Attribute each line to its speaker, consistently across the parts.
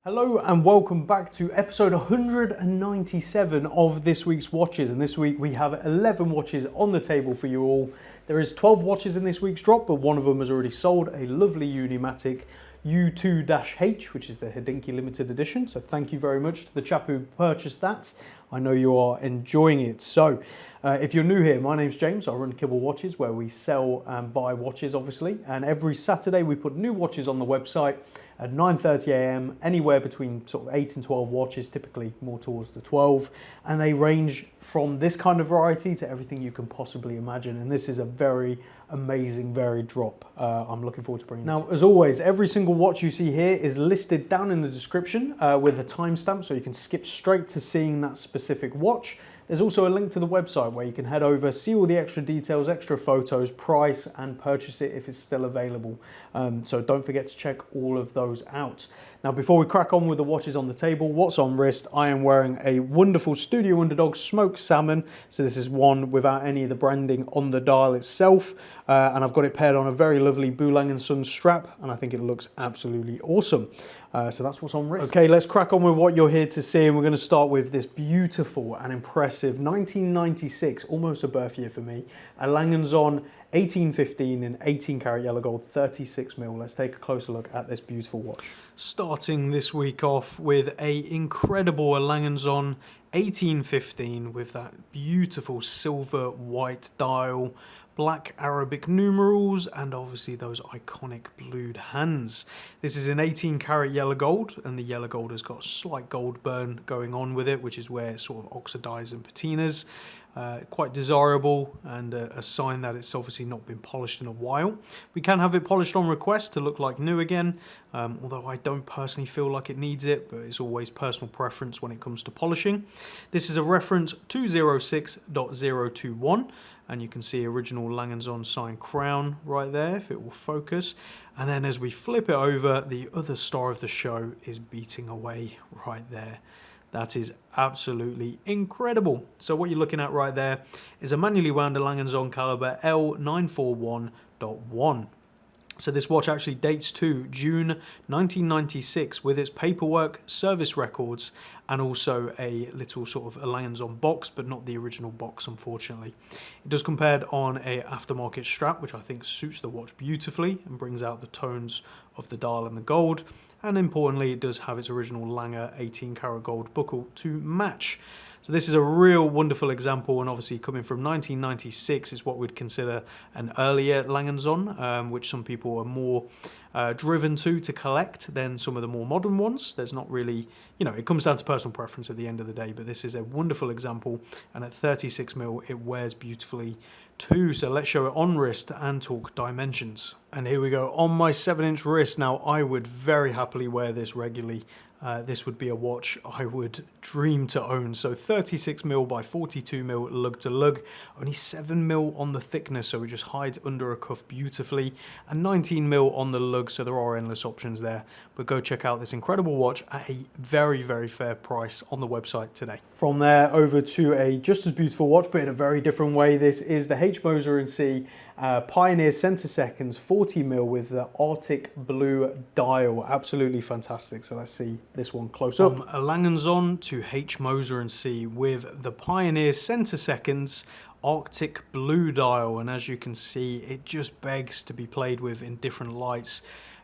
Speaker 1: Hello and welcome back to episode 197 of this week's watches, and this week we have 11 watches on the table for you all. There is 12 watches in this week's drop, but one of them has already sold, a lovely Unimatic U2-H, which is the Hodinkee limited edition, so thank you very much to the chap who purchased that. I know you are enjoying it. So if you're new here, my name's James. I run Kibble Watches, where we sell and buy watches obviously, and every Saturday we put new watches on the website at 9:30 a.m, anywhere between sort of 8 and 12 watches, typically more towards the 12, and they range from this kind of variety to everything you can possibly imagine, and this is a very amazing varied drop. I'm looking forward to bringing it. Now, as always, every single watch you see here is listed down in the description with a timestamp, so you can skip straight to seeing that specific watch. There's also a link to the website where you can head over, see all the extra details, extra photos, price, and purchase it if it's still available. So don't forget to check all of those out. Now, before we crack on with the watches on the table, what's on wrist? I am wearing a wonderful Studio Underdog Smoked Salmon. So this is one without any of the branding on the dial itself. And I've got it paired on a very lovely A.Lange strap, and I think it looks absolutely awesome. So that's what's on wrist. Okay, let's crack on with what you're here to see, and we're going to start with this beautiful and impressive 1996, almost a birth year for me, A.Lange 1815 in 18 karat yellow gold, 36mm. Let's take a closer look at this beautiful watch. Starting this week off with a incredible A.Lange 1815 with that beautiful silver white dial, black Arabic numerals, and obviously those iconic blued hands. This is an 18 karat yellow gold, and the yellow gold has got a slight gold burn going on with it, which is where it sort of oxidizes and patinas. Quite desirable, and a sign that it's obviously not been polished in a while. We can have it polished on request to look like new again, although I don't personally feel like it needs it, but it's always personal preference when it comes to polishing. This is a reference 206.021, and you can see original Lange signed crown right there, if it will focus. And then as we flip it over, the other star of the show is beating away right there. That is absolutely incredible. So what you're looking at right there is a manually wound A.Lange caliber L941.1. So this watch actually dates to June 1996 with its paperwork, service records, and also a little sort of A.Lange box, but not the original box, unfortunately. It does come paired on a aftermarket strap, which I think suits the watch beautifully and brings out the tones of the dial and the gold. And importantly, it does have its original Lange 18 karat gold buckle to match. So this is a real wonderful example, and obviously coming from 1996 is what we'd consider an earlier Lange, which some people are more driven to collect than some of the more modern ones. There's not really, it comes down to personal preference at the end of the day, but this is a wonderful example, and at 36mm it wears beautifully too. So let's show it on wrist and talk dimensions. And here we go on my 7-inch wrist. Now, I would very happily wear this regularly. This would be a watch I would dream to own. So 36mm by 42mm lug to lug, only 7mm on the thickness, so it just hides under a cuff beautifully, and 19mm on the lug, so there are endless options there. But go check out this incredible watch at a very, very fair price on the website today. From there over to a just as beautiful watch, but in a very different way. This is the H.Moser Pioneer Center Seconds 40mm with the Arctic blue dial. Absolutely fantastic. So let's see this one close up. From A.Lange to H.Moser with the Pioneer Center Seconds Arctic blue dial, and as you can see, it just begs to be played with in different lights,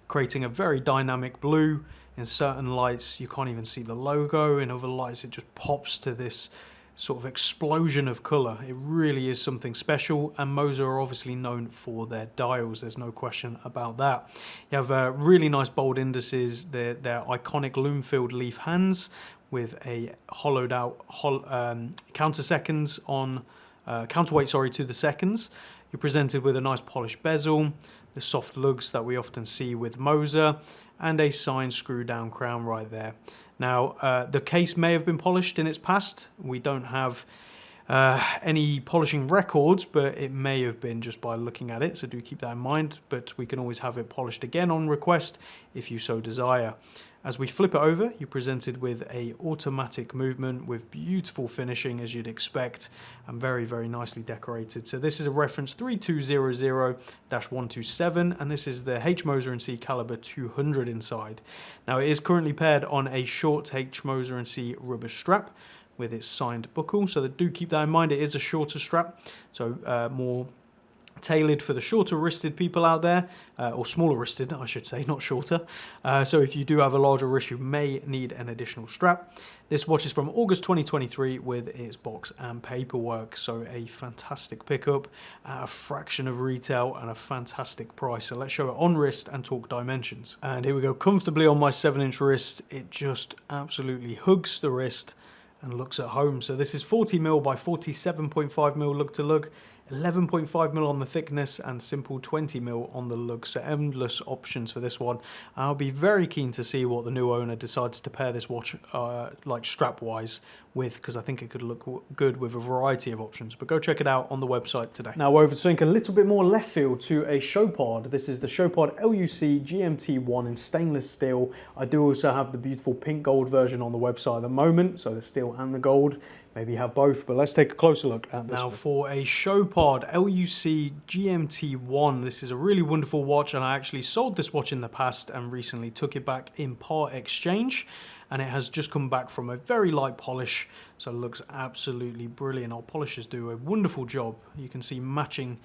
Speaker 1: creating a very dynamic blue. In certain lights you can't even see the logo, in other lights it just pops to this sort of explosion of colour. It really is something special, and Moser are obviously known for their dials, there's no question about that. You have really nice bold indices, their iconic loom-filled leaf hands with a hollowed out counterweight to the seconds. You're presented with a nice polished bezel, the soft lugs that we often see with Moser, and a signed screw down crown right there. Now, the case may have been polished in its past. We don't have any polishing records, but it may have been just by looking at it, so do keep that in mind. But we can always have it polished again on request if you so desire. As we flip it over, you're presented with a automatic movement with beautiful finishing as you'd expect, and very, very nicely decorated. So this is a reference 3200-127, and this is the H.Moser & C caliber 200 inside. Now it is currently paired on a short H.Moser & C rubber strap with its signed buckle, so do keep that in mind. It is a shorter strap, so more tailored for the shorter wristed people out there, or smaller wristed I should say, not shorter. So if you do have a larger wrist, you may need an additional strap. This watch is from August 2023 with its box and paperwork, so a fantastic pickup at a fraction of retail and a fantastic price. So let's show it on wrist and talk dimensions. And here we go, comfortably on my 7-inch wrist. It just absolutely hugs the wrist and looks at home. So this is 40mm by 47.5mm lug to lug, 11.5mm on the thickness, and simple 20mm on the lug. So endless options for this one. I'll be very keen to see what the new owner decides to pair this watch like strap wise with, because I think it could look good with a variety of options. But go check it out on the website today. Now we're over to something a little bit more left field, to a Chopard. This is the Chopard LUC GMT1 in stainless steel. I do also have the beautiful pink gold version on the website at the moment, so the steel and the gold. Maybe you have both, but let's take a closer look at this. Now for a Chopard LUC GMT1, this is a really wonderful watch, and I actually sold this watch in the past and recently took it back in part exchange, and it has just come back from a very light polish, so it looks absolutely brilliant. Our polishers do a wonderful job. You can see matching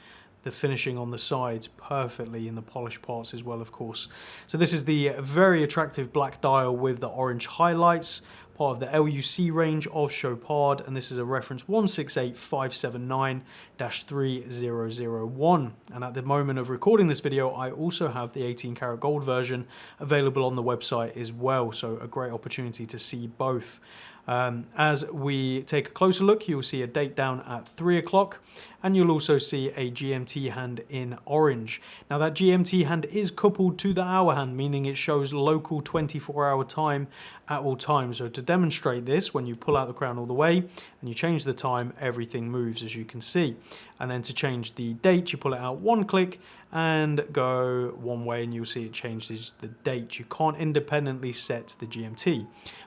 Speaker 1: the finishing on the sides perfectly in the polished parts as well, of course. So this is the very attractive black dial with the orange highlights, part of the LUC range of Chopard, and this is a reference 168579-3001. And at the moment of recording this video, I also have the 18 karat gold version available on the website as well, so a great opportunity to see both. As we take a closer look, you'll see a date down at 3 o'clock, and you'll also see a GMT hand in orange. Now that GMT hand is coupled to the hour hand, meaning it shows local 24-hour time at all times. So to demonstrate this, when you pull out the crown all the way and you change the time, everything moves, as you can see. And then to change the date, you pull it out one click and go one way, and you'll see it changes the date. You can't independently set the GMT,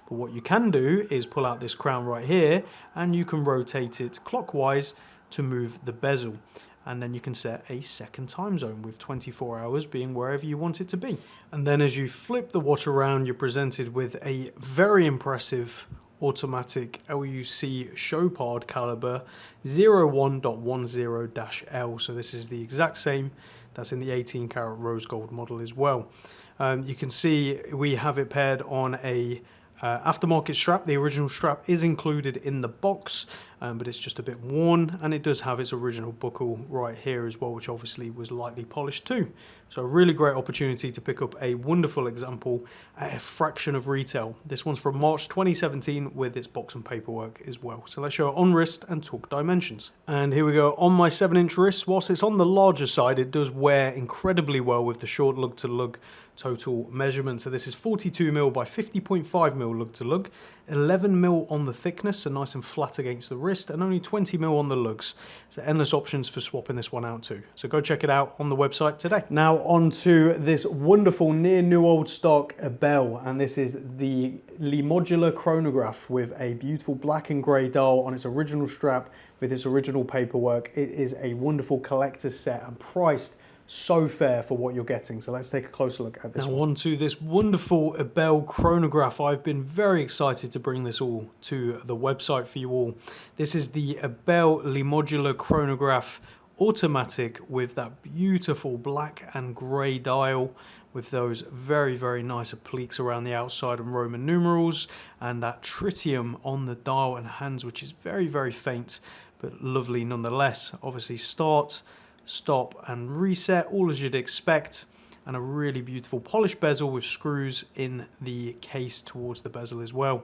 Speaker 1: but what you can do is pull out this crown right here, and you can rotate it clockwise to move the bezel, and then you can set a second time zone, with 24 hours being wherever you want it to be. And then as you flip the watch around, you're presented with a very impressive automatic LUC Chopard caliber 01.10-L. So this is the exact same that's in the 18 karat rose gold model as well. You can see we have it paired on a aftermarket strap. The original strap is included in the box, but it's just a bit worn, and it does have its original buckle right here as well, which obviously was lightly polished too. So a really great opportunity to pick up a wonderful example at a fraction of retail. This one's from March 2017 with its box and paperwork as well. So let's show it on wrist and talk dimensions. And here we go on my 7-inch wrist. Whilst it's on the larger side, it does wear incredibly well with the short lug to lug total measurement. So this is 42mm by 50.5mm lug to lug, 11mm on the thickness, so nice and flat against the wrist, and only 20mm on the lugs. So endless options for swapping this one out too. So go check it out on the website today. Now on to this wonderful near new old stock Ebel, and this is the modular chronograph with a beautiful black and grey dial on its original strap with its original paperwork. It is a wonderful collector's set and priced so fair for what you're getting. So let's take a closer look at this one. Now on to this wonderful Ebel chronograph. I've been very excited to bring this all to the website for you all. This is the Ebel modular chronograph automatic with that beautiful black and grey dial with those very, very nice appliques around the outside and Roman numerals, and that tritium on the dial and hands, which is very, very faint but lovely nonetheless. Obviously start, stop and reset, all as you'd expect, and a really beautiful polished bezel with screws in the case towards the bezel as well.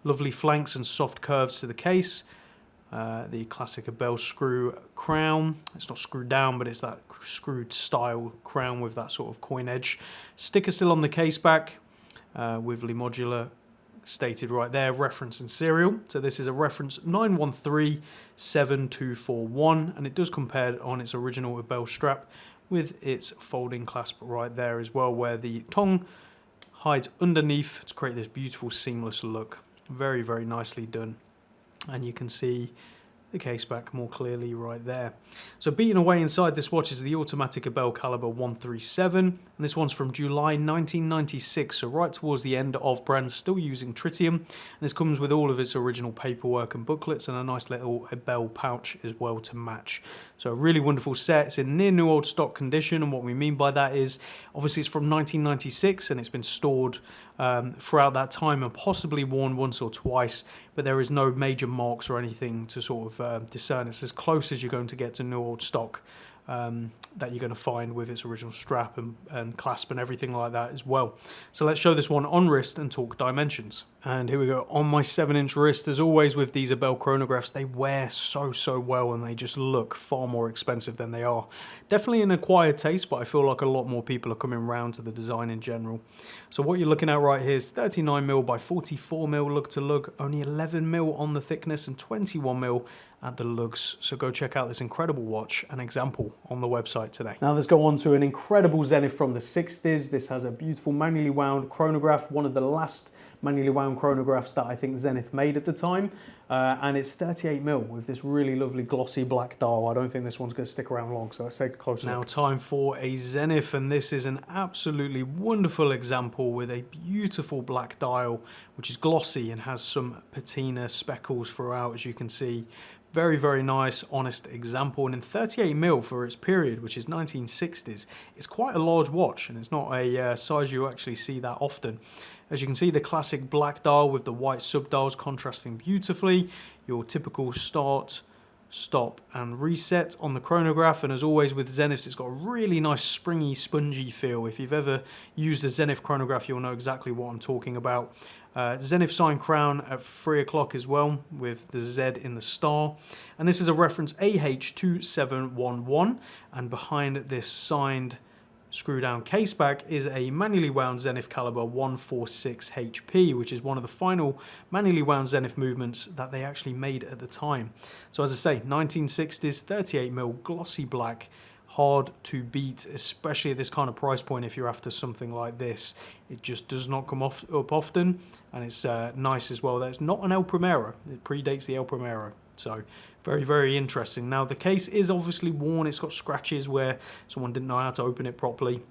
Speaker 1: Lovely flanks and soft curves to the case. The classic Ebel screw crown. It's not screwed down, but it's that screwed style crown with that sort of coin edge. Sticker still on the case back with modular stated right there, reference and serial. So this is a reference 9137-241, and it does compare on its original Ebel strap with its folding clasp right there as well, where the tongue hides underneath to create this beautiful seamless look. Very, very nicely done. And you can see the case back more clearly right there. So beating away inside this watch is the automatic Ebel caliber 137, and this one's from July 1996, so right towards the end of brands still using tritium. And this comes with all of its original paperwork and booklets and a nice little Ebel pouch as well to match. So a really wonderful set. It's in near new old stock condition, and what we mean by that is obviously it's from 1996 and it's been stored throughout that time and possibly worn once or twice, but there is no major marks or anything to sort of discern. It's as close as you're going to get to new old stock that you're going to find with its original strap and clasp and everything like that as well. So let's show this one on wrist and talk dimensions. And here we go on my 7-inch wrist. As always with these Ebel chronographs, they wear so well and they just look far more expensive than they are. Definitely an acquired taste, but I feel like a lot more people are coming round to the design in general. So what you're looking at right here is 39mm by 44mm lug to lug, only 11mm on the thickness and 21mm at the lugs. So go check out this incredible watch, an example on the website today. Now let's go on to an incredible Zenith from the 60s. This has a beautiful manually wound chronograph, one of the last manually wound chronographs that I think Zenith made at the time, and it's 38mm with this really lovely glossy black dial. I don't think this one's going to stick around long, so let's take a closer look. Now time for a Zenith, and this is an absolutely wonderful example with a beautiful black dial which is glossy and has some patina speckles throughout, as you can see. Very nice, honest example, and in 38mm for its period, which is 1960s, it's quite a large watch, and it's not a size you actually see that often. As you can see, the classic black dial with the white subdials contrasting beautifully, your typical start, stop and reset on the chronograph, and as always with Zeniths, it's got a really nice springy, spongy feel. If you've ever used a Zenith chronograph, you'll know exactly what I'm talking about. Zenith sign crown at 3 o'clock as well, with the Z in the star. And this is a reference AH2711, and behind this signed screw down case back is a manually wound Zenith caliber 146 HP, which is one of the final manually wound Zenith movements that they actually made at the time. So as I say, 1960s, 38mm, glossy black, hard to beat, especially at this kind of price point. If you're after something like this, it just does not come up often, and it's nice as well that it's not an El Primero. It predates the El Primero, so very interesting. Now the case is obviously worn. It's got scratches where someone didn't know how to open it properly,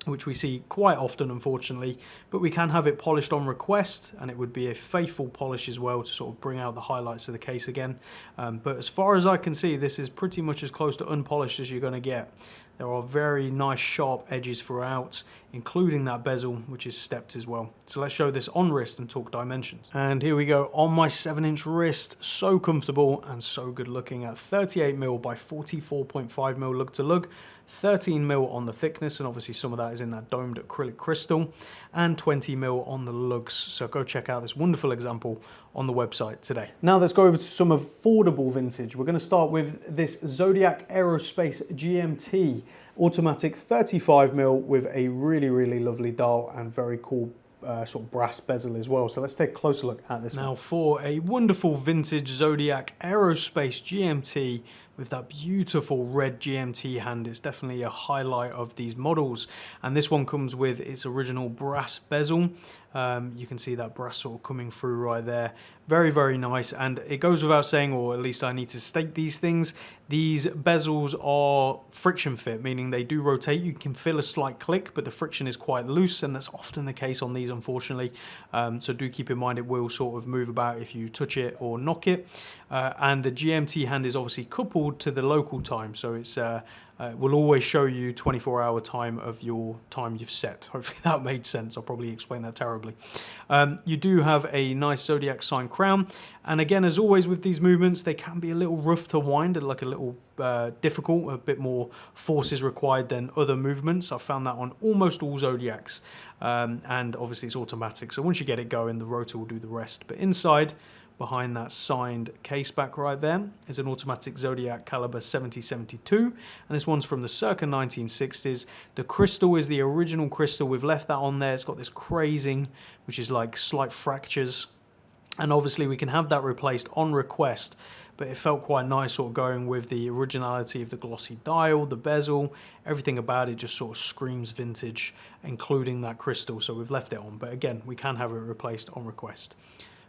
Speaker 1: which we see quite often, unfortunately, but we can have it polished on request, and it would be a faithful polish as well to sort of bring out the highlights of the case again. But as far as I can see, this is pretty much as close to unpolished as you're going to get. There are very nice sharp edges throughout, including that bezel, which is stepped as well. So let's show this on wrist and talk dimensions. And here we go on my 7-inch wrist. So comfortable and so good looking at 38mm by 44.5mm lug to lug, 13mm on the thickness, and obviously some of that is in that domed acrylic crystal, and 20mm on the lugs. So go check out this wonderful example on the website today. Now let's go over to some affordable vintage. We're going to start with this Zodiac Aerospace GMT automatic 35mm with a really lovely dial and very cool sort of brass bezel as well. So let's take a closer look at this now one. For a wonderful vintage Zodiac Aerospace GMT with that beautiful red GMT hand. It's definitely a highlight of these models, and this one comes with its original brass bezel. You can see that brass sort of coming through right there. Very nice, and it goes without saying, or at least I need to state these things, these bezels are friction fit, meaning they do rotate. You can feel a slight click, but the friction is quite loose, and that's often the case on these, unfortunately. So do keep in mind it will sort of move about if you touch it or knock it. And the GMT hand is obviously coupled to the local time, so it's will always show you 24-hour time of your time you've set. Hopefully that made sense. I'll probably explain that terribly. You do have a nice Zodiac sign crown, and again, as always with these movements, they can be a little rough to wind and like a little difficult, a bit more force is required than other movements. I've found that on almost all Zodiacs, and obviously it's automatic, so once you get it going, the rotor will do the rest. But inside, behind that signed case back right there, is an automatic Zodiac caliber 7072, and this one's from the circa 1960s. The crystal is the original crystal. We've left that on there. It's got this crazing, which is like slight fractures And obviously we can have that replaced on request, but it felt quite nice sort of going with the originality of the glossy dial, the bezel, everything about it just sort of screams vintage, including that crystal, so we've left it on. But again, we can have it replaced on request.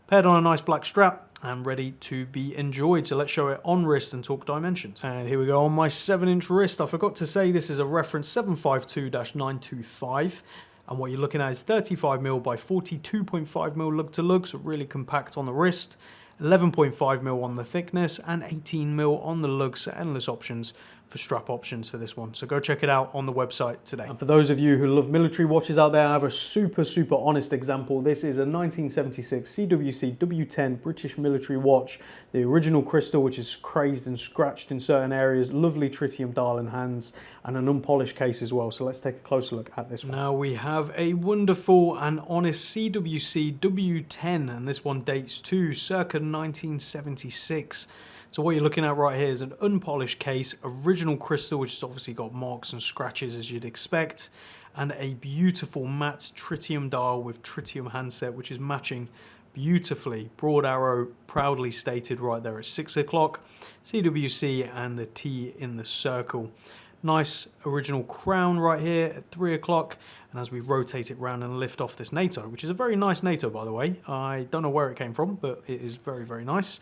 Speaker 1: Paired on a nice black strap and ready to be enjoyed. So let's show it on wrist and talk dimensions. And here we go on my 7-inch wrist. I forgot to say this is a reference 752-925. And what you're looking at is 35mm by 42.5mm lug to lug, so really compact on the wrist, 11.5mm on the thickness, and 18mm on the lug, so endless options for strap options for this one. So go check it out on the website today. And for those of you who love military watches out there, I have a super honest example. This is a 1976 CWC W10 British military watch, the original crystal, which is crazed and scratched in certain areas, lovely tritium dial and hands, and an unpolished case as well. So let's take a closer look at this one. Now we have a wonderful and honest CWC W10, and this one dates to circa 1976. So what you're looking at right here is an unpolished case, original crystal, which has obviously got marks and scratches as you'd expect, and a beautiful matte tritium dial with tritium handset, which is matching beautifully. Broad arrow proudly stated right there at 6 o'clock, CWC, and the T in the circle. Nice original crown right here at 3 o'clock, and as we rotate it round and lift off this NATO, which is a very nice NATO, by the way. I don't know where it came from, but it is very nice.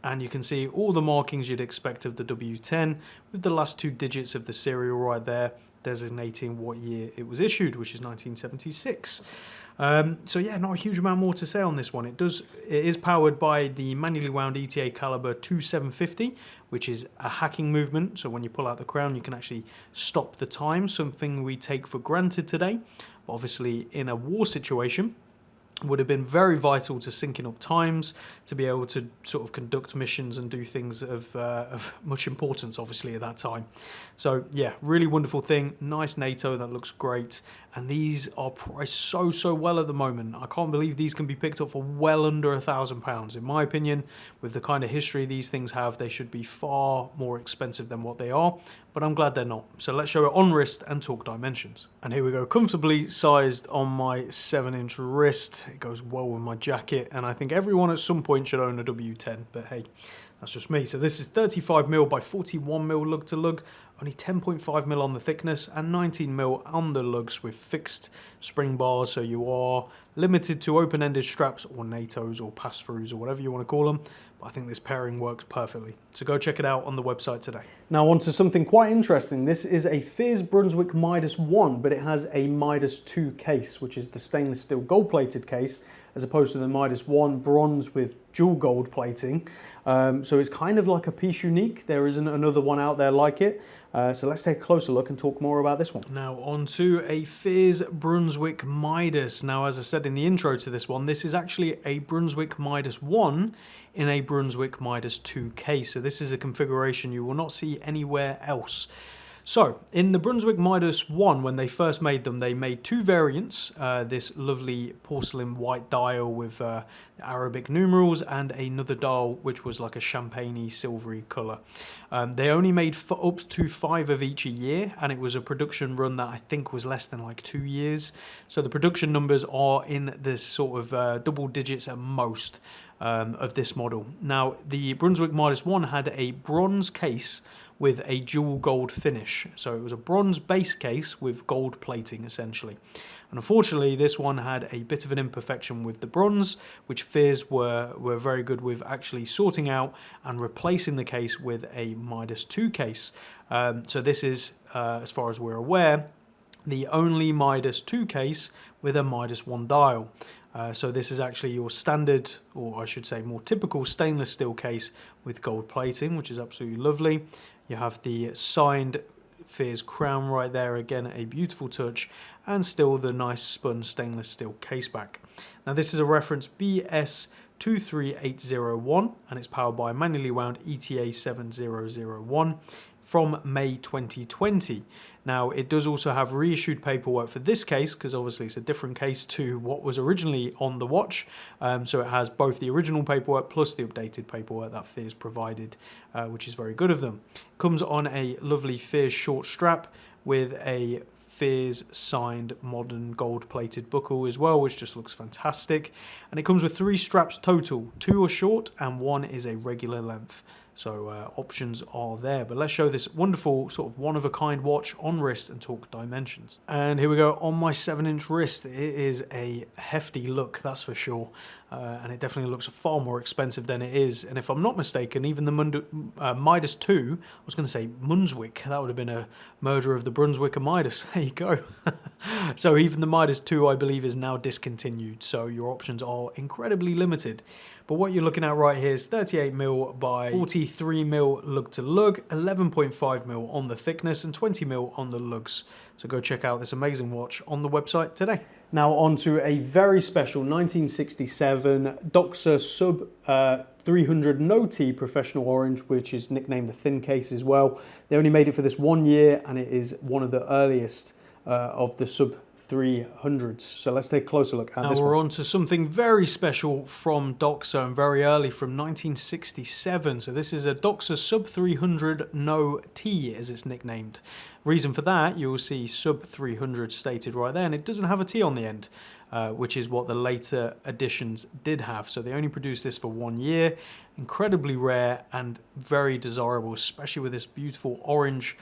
Speaker 1: And you can see all the markings you'd expect of the W10 with the last 2 digits of the serial right there, designating what year it was issued, which is 1976. So yeah, not a huge amount more to say on this one. It is powered by the manually wound ETA caliber 2750, which is a hacking movement. So when you pull out the crown, you can actually stop the time, something we take for granted today. But obviously in a war situation, would have been very vital to syncing up times, to be able to sort of conduct missions and do things of much importance, obviously, at that time. So yeah, really wonderful thing. Nice NATO, that looks great. And these are priced so well at the moment. I can't believe these can be picked up for well under £1,000. In my opinion, with the kind of history these things have, they should be far more expensive than what they are, but I'm glad they're not. So let's show it on wrist and talk dimensions. And here we go, comfortably sized on my 7-inch wrist. It goes well with my jacket, and I think everyone at some point should own a W10, but hey, that's just me. So this is 35mm by 41mm lug to lug, only 10.5mm on the thickness and 19mm on the lugs with fixed spring bars, so you are limited to open-ended straps or NATOs or pass-throughs or whatever you want to call them. But I think this pairing works perfectly. So go check it out on the website today. Now on to something quite interesting. This is a Fears Brunswick Midas 1, but it has a Midas 2 case, which is the stainless steel gold-plated case, as opposed to the Midas 1 bronze with dual gold plating. So it's kind of like a piece unique. There isn't another one out there like it. So let's take a closer look and talk more about this one. Now on to a Fears Brunswick Midas. Now, as I said in the intro to this one, this is actually a Brunswick Midas 1 in a Brunswick Midas 2 case. So this is a configuration you will not see anywhere else. So, in the Brunswick Midas 1, when they first made them, they made 2 variants. This lovely porcelain white dial with Arabic numerals, and another dial which was like a champagne-y, silvery colour. They only made up to 5 of each a year, and it was a production run that I think was less than like 2 years. So the production numbers are in this sort of double digits at most of this model. Now, the Brunswick Midas 1 had a bronze case with a dual gold finish. So it was a bronze base case with gold plating, essentially. And unfortunately, this one had a bit of an imperfection with the bronze, which Fears were very good with actually sorting out and replacing the case with a Midas 2 case. So this is, as far as we're aware, the only Midas 2 case with a Midas 1 dial. So this is actually your standard, or I should say more typical stainless steel case with gold plating, which is absolutely lovely. You have the signed Fears crown right there, again a beautiful touch, and still the nice spun stainless steel case back. Now this is a reference BS23801, and it's powered by a manually wound ETA 7001 from May 2020. Now it does also have reissued paperwork for this case, because obviously it's a different case to what was originally on the watch. So it has both the original paperwork plus the updated paperwork that Fears provided, which is very good of them. Comes on a lovely Fears short strap with a Fears signed modern gold-plated buckle as well, which just looks fantastic. And it comes with 3 straps total. 2 are short and 1 is a regular length. So options are there. But let's show this wonderful sort of one-of-a-kind watch on wrist and talk dimensions. And here we go on my 7-inch wrist. It is a hefty look, that's for sure. And it definitely looks far more expensive than it is. And if I'm not mistaken, even the Midas 2, I was going to say Brunswick. That would have been a merger of the Brunswick and Midas. There you go. So even the Midas 2, I believe, is now discontinued. So your options are incredibly limited. But what you're looking at right here is 38mm by 43mm lug to lug, 11.5mm on the thickness and 20mm on the lugs. So go check out this amazing watch on the website today. Now on to a very special 1967 Doxa Sub 300 No T Professional Orange, which is nicknamed the thin case as well. They only made it for this 1 year and it is one of the earliest of the Sub 300s. So let's take a closer look at this. Now we're on to something very special from Doxa and very early from 1967. So this is a Doxa Sub 300 No T as it's nicknamed. Reason for that, you'll see Sub 300 stated right there, and it doesn't have a T on the end, which is what the later editions did have. So they only produced this for 1 year. Incredibly rare and very desirable, especially with this beautiful orange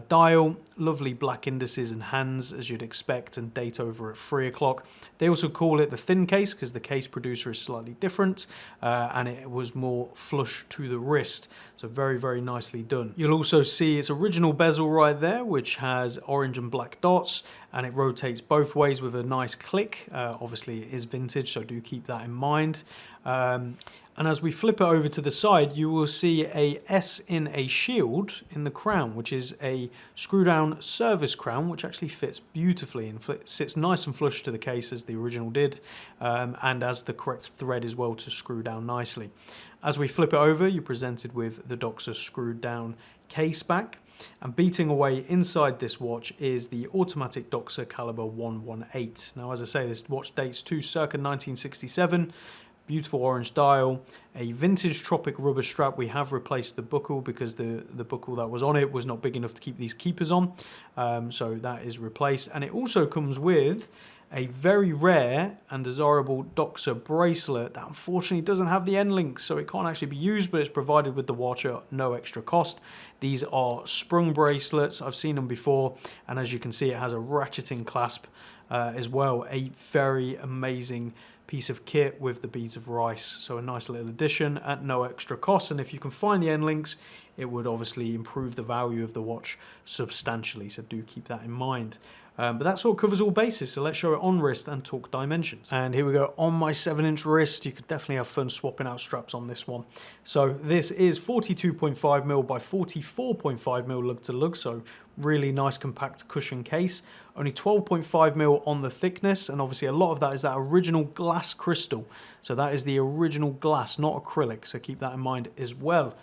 Speaker 1: dial, lovely black indices and hands as you'd expect, and date over at 3 o'clock. They also call it the thin case because the case producer is slightly different and it was more flush to the wrist. So very, very nicely done. You'll also see its original bezel right there, which has orange and black dots, and it rotates both ways with a nice click. Obviously it is vintage, so do keep that in mind. And as we flip it over to the side, you will see a S in a shield in the crown, which is a screw-down service crown, which actually fits beautifully and sits nice and flush to the case as the original did, and as the correct thread as well to screw down nicely. As we flip it over, you're presented with the Doxa screwed down case back. And beating away inside this watch is the automatic Doxa caliber 118. Now, as I say, this watch dates to circa 1967. Beautiful orange dial, a vintage Tropic rubber strap. We have replaced the buckle because the buckle that was on it was not big enough to keep these keepers on. So that is replaced. And it also comes with a very rare and desirable Doxa bracelet that unfortunately doesn't have the end links, so it can't actually be used, but it's provided with the watch at no extra cost. These are sprung bracelets. I've seen them before, and as you can see, it has a ratcheting clasp as well. A very amazing piece of kit with the beads of rice, so a nice little addition at no extra cost. And if you can find the end links, it would obviously improve the value of the watch substantially, so do keep that in mind. But that sort of covers all bases, so let's show it on wrist and talk dimensions. And here we go on my 7-inch wrist. You could definitely have fun swapping out straps on this one. So this is 42.5mm by 44.5mm lug to lug, so really nice compact cushion case. Only 12.5mm on the thickness, and obviously a lot of that is that original glass crystal. So that is the original glass, not acrylic, so keep that in mind as well.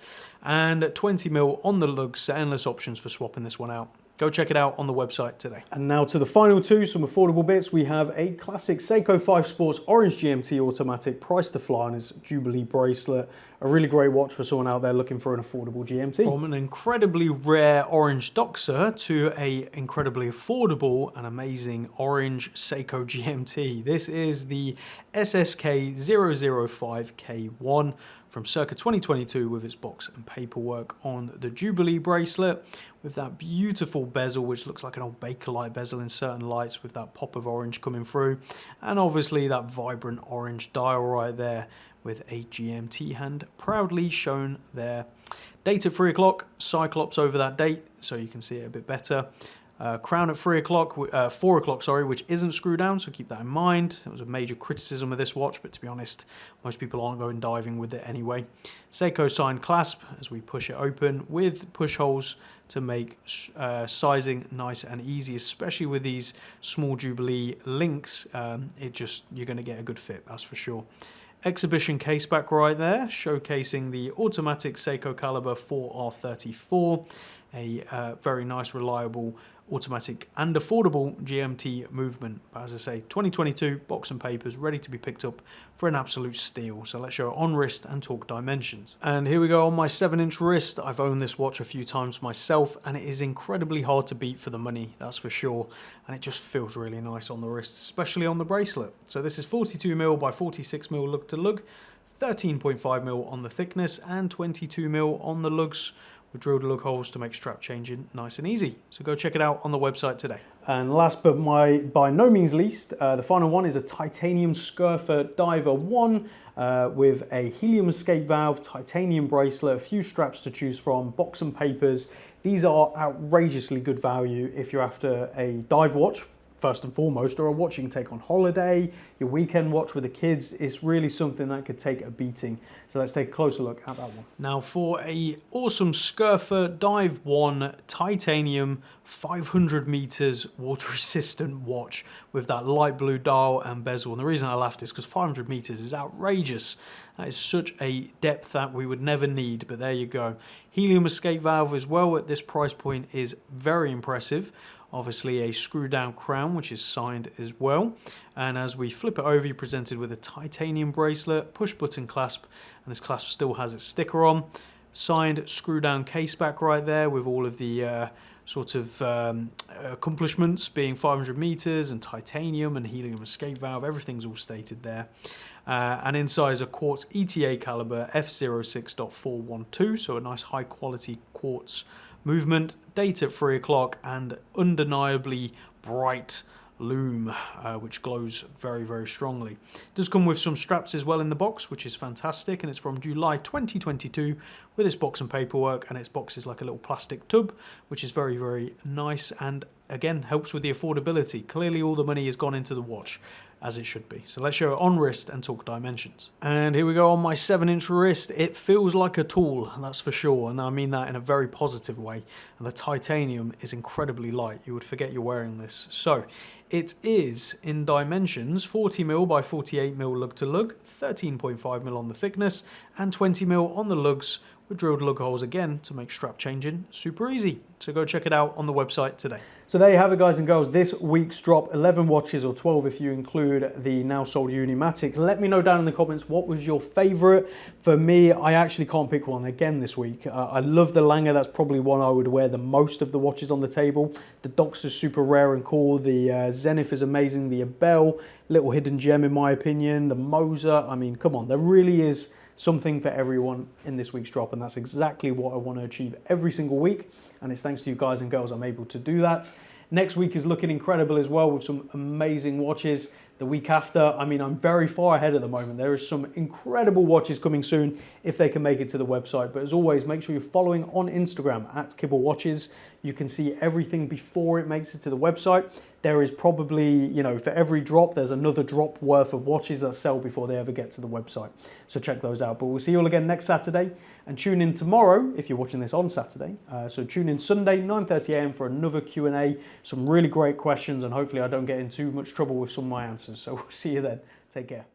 Speaker 1: And 20mm on the lugs, so endless options for swapping this one out. Go check it out on the website today. And now to the final two, some affordable bits. We have a classic Seiko 5 Sports Orange GMT automatic, priced to fly on its Jubilee bracelet. A really great watch for someone out there looking for an affordable GMT. From an incredibly rare orange Doxa to a incredibly affordable and amazing orange Seiko GMT. This is the SSK 005K1 from circa 2022 with its box and paperwork on the Jubilee bracelet with that beautiful bezel, which looks like an old Bakelite bezel in certain lights with that pop of orange coming through, and obviously that vibrant orange dial right there with a GMT hand proudly shown there. Date at 3 o'clock, Cyclops over that date so you can see it a bit better. Crown at 4 o'clock, sorry, which isn't screw down, so keep that in mind. That was a major criticism of this watch, but to be honest, most people aren't going diving with it anyway. Seiko signed clasp as we push it open with push holes to make sizing nice and easy, especially with these small Jubilee links. You're going to get a good fit, that's for sure. Exhibition case back right there, showcasing the automatic Seiko caliber 4R34. A very nice, reliable automatic and affordable GMT movement. But as I say, 2022 box and papers ready to be picked up for an absolute steal. So let's show it on wrist and talk dimensions. And here we go on my 7-inch wrist. I've owned this watch a few times myself, and it is incredibly hard to beat for the money, that's for sure. And it just feels really nice on the wrist, especially on the bracelet. So this is 42mm by 46mm lug to lug, 13.5mm on the thickness, and 22mm on the lugs, with drilled lug holes to make strap changing nice and easy. So go check it out on the website today. And last but by no means least, the final one is a titanium Scurfer Diver 1 with a helium escape valve, titanium bracelet, a few straps to choose from, box and papers. These are outrageously good value if you're after a dive watch, first and foremost, or a watch you can take on holiday, your weekend watch with the kids. It's really something that could take a beating. So let's take a closer look at that one. Now for a awesome Scurfer Dive 1 titanium 500 meters water resistant watch with that light blue dial and bezel. And the reason I laughed is because 500 meters is outrageous. That is such a depth that we would never need, but there you go. Helium escape valve as well at this price point is very impressive. Obviously a screw down crown, which is signed as well. And as we flip it over, you're presented with a titanium bracelet, push button clasp, and this clasp still has its sticker on. Signed screw down case back right there with all of the accomplishments being 500 meters and titanium and helium escape valve. Everything's all stated there. And inside is a quartz ETA caliber F06.412, so a nice high quality quartz movement, date at 3 o'clock, and undeniably bright lume, which glows very, very strongly. It does come with some straps as well in the box, which is fantastic, and it's from July 2022 with its box and paperwork, and its box is like a little plastic tub, which is very, very nice, and again helps with the affordability. Clearly all the money has gone into the watch, as it should be. So let's show it on wrist and talk dimensions. And here we go on my 7-inch wrist. It feels like a tool, that's for sure, and I mean that in a very positive way. And the titanium is incredibly light. You would forget you're wearing this. So it is in dimensions 40mm by 48mm lug to lug, 13.5mm on the thickness, and 20mm on the lugs, with drilled lug holes again to make strap changing super easy. So go check it out on the website today. So there you have it, guys and girls. This week's drop, 11 watches, or 12 if you include the now sold Unimatic. Let me know down in the comments what was your favorite. For me, I actually can't pick one again this week. I love the A.Lange. That's probably one I would wear the most of the watches on the table. The Doxa is super rare and cool. The Zenith is amazing. The Ebel, little hidden gem in my opinion. The H.Moser, I mean, come on, there really is something for everyone in this week's drop, and that's exactly what I want to achieve every single week, and it's thanks to you guys and girls I'm able to do that. Next week is looking incredible as well, with some amazing watches. The week after, I mean, I'm very far ahead at the moment. There is some incredible watches coming soon if they can make it to the website. But as always, make sure you're following on Instagram at Kibble Watches. You can see everything before it makes it to the website. There is probably, you know, for every drop, there's another drop worth of watches that sell before they ever get to the website. So check those out. But we'll see you all again next Saturday. And tune in tomorrow, if you're watching this on Saturday. So tune in Sunday, 9:30 a.m. for another Q&A. Some really great questions, and hopefully I don't get in too much trouble with some of my answers. So we'll see you then. Take care.